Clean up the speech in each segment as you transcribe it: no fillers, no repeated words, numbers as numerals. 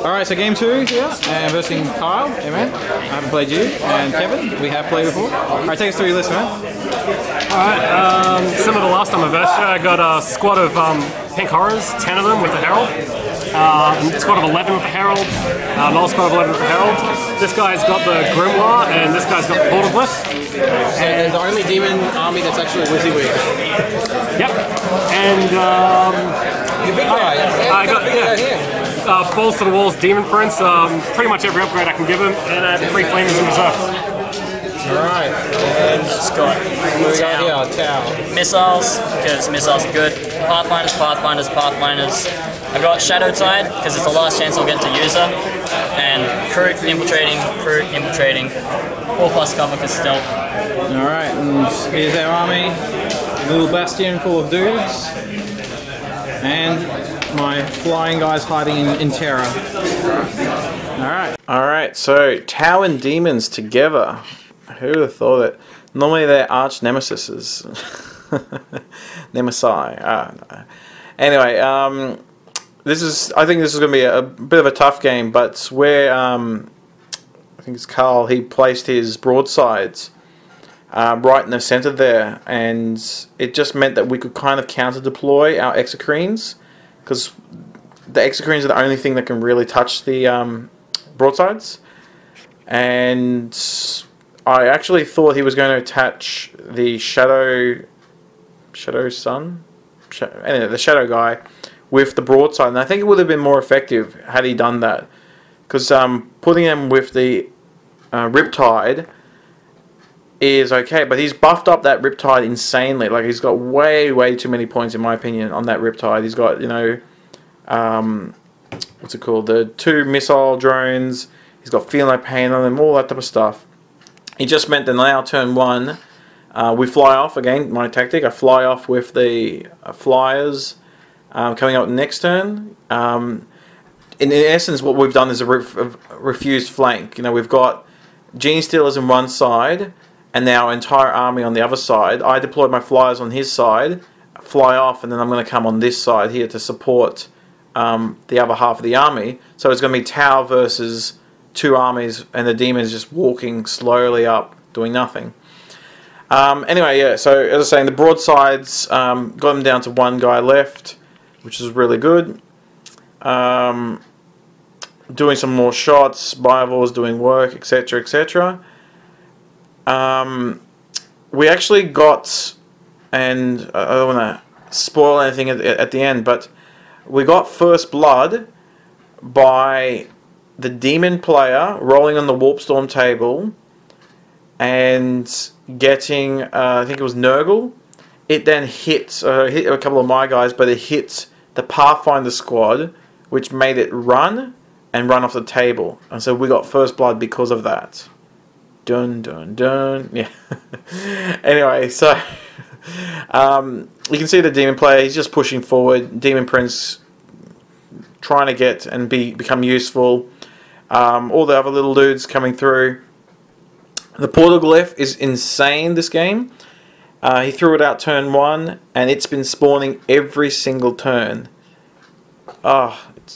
Alright, so game 2 here, and versing Kyle, yeah man, I haven't played you, and Kevin, we have played before. Alright, take us through your list, man. Alright, similar to the last time I versed you, I got a squad of pink horrors, 10 of them with the Herald. A squad of 11 with the Herald, another squad of 11 with the Herald. This guy's got the Grimoire, and this guy's got the Portal Glyph. So there's the only demon army that's actually WYSIWYG. Yep, and the big guy, I got, Balls to the Walls, Demon Prince, pretty much every upgrade I can give him, and I have 3 flamers in reserve. Alright, and Scott. Tau. Missiles, because missiles are good. Pathfinders, Pathfinders, Pathfinders. I've got Shadow Tide, because it's the last chance I'll get to use her. And Crew Infiltrating, 4+ cover for stealth. Alright, and here's our army. A little bastion full of dudes. And my flying guys hiding in terror. Alright, so Tau and Demons together. Who would have thought it? Normally they're arch nemesises. Nemesi. Anyway, I think this is going to be a bit of a tough game, but where I think it's Carl, he placed his broadsides right in the center there, and it just meant that we could kind of counter deploy our exocrines, because the exocrines are the only thing that can really touch the broadsides. And I actually thought he was going to attach the Shadow Sun, anyway, the Shadow guy with the broadside, and I think it would have been more effective had he done that, because putting him with the Riptide is okay, but he's buffed up that Riptide insanely. Like, he's got way too many points, in my opinion, on that Riptide. He's got, you know, what's it called, the 2 missile drones, he's got Feel No Pain on them, all that type of stuff. It just meant that now turn 1, we fly off again. My tactic, I fly off with the flyers coming up next turn. In essence, what we've done is a refused flank. You know, we've got Gene Stealers on one side, and now our entire army on the other side. I deployed my flyers on his side, fly off, and then I'm going to come on this side here to support the other half of the army. So it's going to be Tau versus 2 armies, and the demons just walking slowly up, doing nothing. Anyway, yeah, so as I was saying, the broadsides got them down to 1 guy left, which is really good. Doing some more shots, Bival's doing work, etc, etc. We actually got, and I don't want to spoil anything at the end, but we got first blood by the demon player rolling on the Warpstorm table and getting, I think it was Nurgle. It then hit a couple of my guys, but it hit the Pathfinder squad, which made it run off the table. And so we got first blood because of that. Dun dun dun. Yeah. Anyway, so you can see the demon player, he's just pushing forward. Demon Prince trying to get and become useful. All the other little dudes coming through. The Portal Glyph is insane this game. He threw it out turn 1, and it's been spawning every single turn.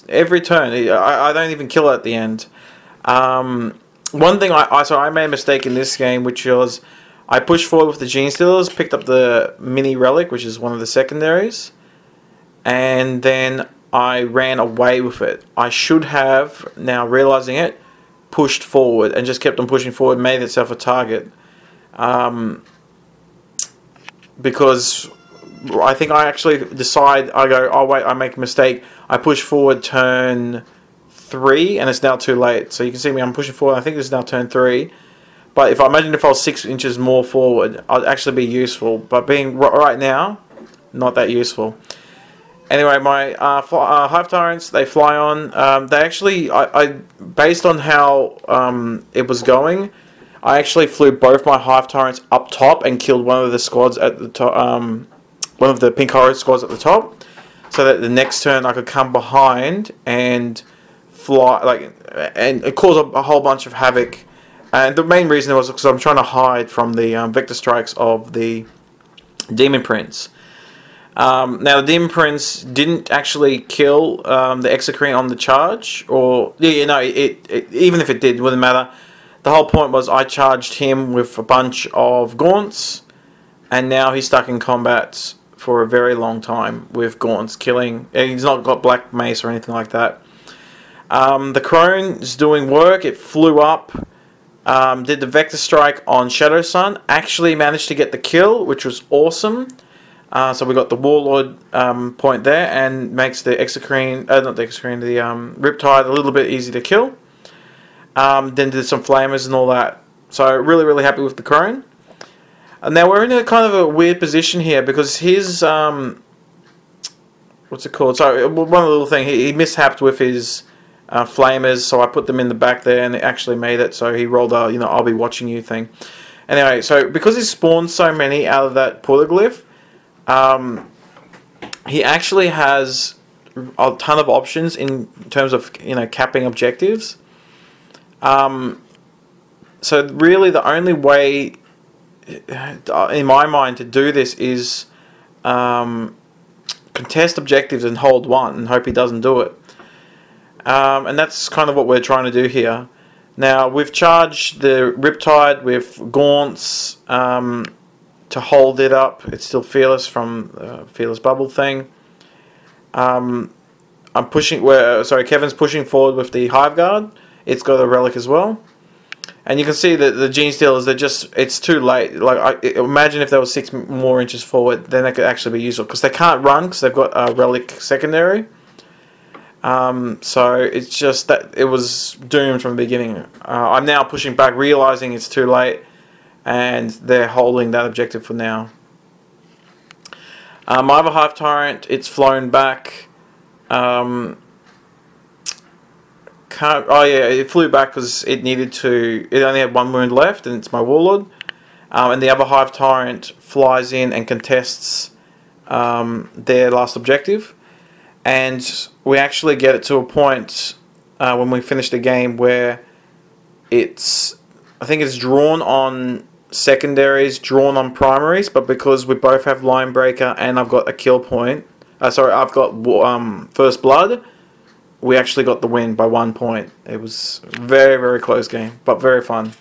Every turn. I don't even kill it at the end. One thing I made a mistake in this game, which was I pushed forward with the Gene Stealers, picked up the mini relic, which is one of the secondaries, and then I ran away with it. I should have, now realizing it, pushed forward and just kept on pushing forward, made itself a target. Because I think I actually decide, I go, oh wait, I make a mistake. I push forward turn 3 and it's now too late. So you can see me, I'm pushing forward. I think this is now turn 3. But if I was 6 inches more forward, I'd actually be useful. But being right now, not that useful. Anyway, my Hive Tyrants, they fly on. They actually, based on how it was going, I actually flew both my Hive Tyrants up top and killed one of the squads at the top, one of the pink horror squads at the top, so that the next turn I could come behind and fly, and it caused a whole bunch of havoc. And the main reason was because I'm trying to hide from the vector strikes of the Demon Prince. Now the Demon Prince didn't actually kill the Exocrine on the charge, or even if it did, wouldn't matter. The whole point was I charged him with a bunch of gaunts, and now he's stuck in combat for a very long time with gaunts killing. He's not got black mace or anything like that. The crone is doing work. It flew up, did the vector strike on Shadow Sun, actually managed to get the kill, which was awesome. So we got the Warlord point there, and makes the Exocrine, not the Exocrine, the Riptide a little bit easy to kill. Then did some flamers and all that. So really happy with the crone. And now we're in a kind of a weird position here because his what's it called? So one little thing, he mishapped with his flamers, so I put them in the back there, and it actually made it. So he rolled a I'll be watching you thing. Anyway, so because he spawned so many out of that portoglyph, he actually has a ton of options in terms of capping objectives. So really, the only way, in my mind, to do this is contest objectives and hold one and hope he doesn't do it. And that's kind of what we're trying to do here. Now, we've charged the Riptide with gaunts to hold it up. It's still fearless from Fearless Bubble thing. I'm pushing. Kevin's pushing forward with the Hive Guard. It's got a relic as well. And you can see that the Gene Stealers, it's too late. Like, imagine if they were 6 more inches forward, then they could actually be useful. Because they can't run, because they've got a relic secondary. So it's just that it was doomed from the beginning. I'm now pushing back, realizing it's too late, and they're holding that objective for now. My other Hive Tyrant, it's flown back. It flew back because it needed to. It only had 1 wound left, and it's my Warlord. And the other Hive Tyrant flies in and contests their last objective. And we actually get it to a point when we finish the game where I think it's drawn on secondaries, drawn on primaries, but because we both have Line Breaker and I've got a kill point, I've got First Blood, we actually got the win by 1 point. It was a very close game, but very fun.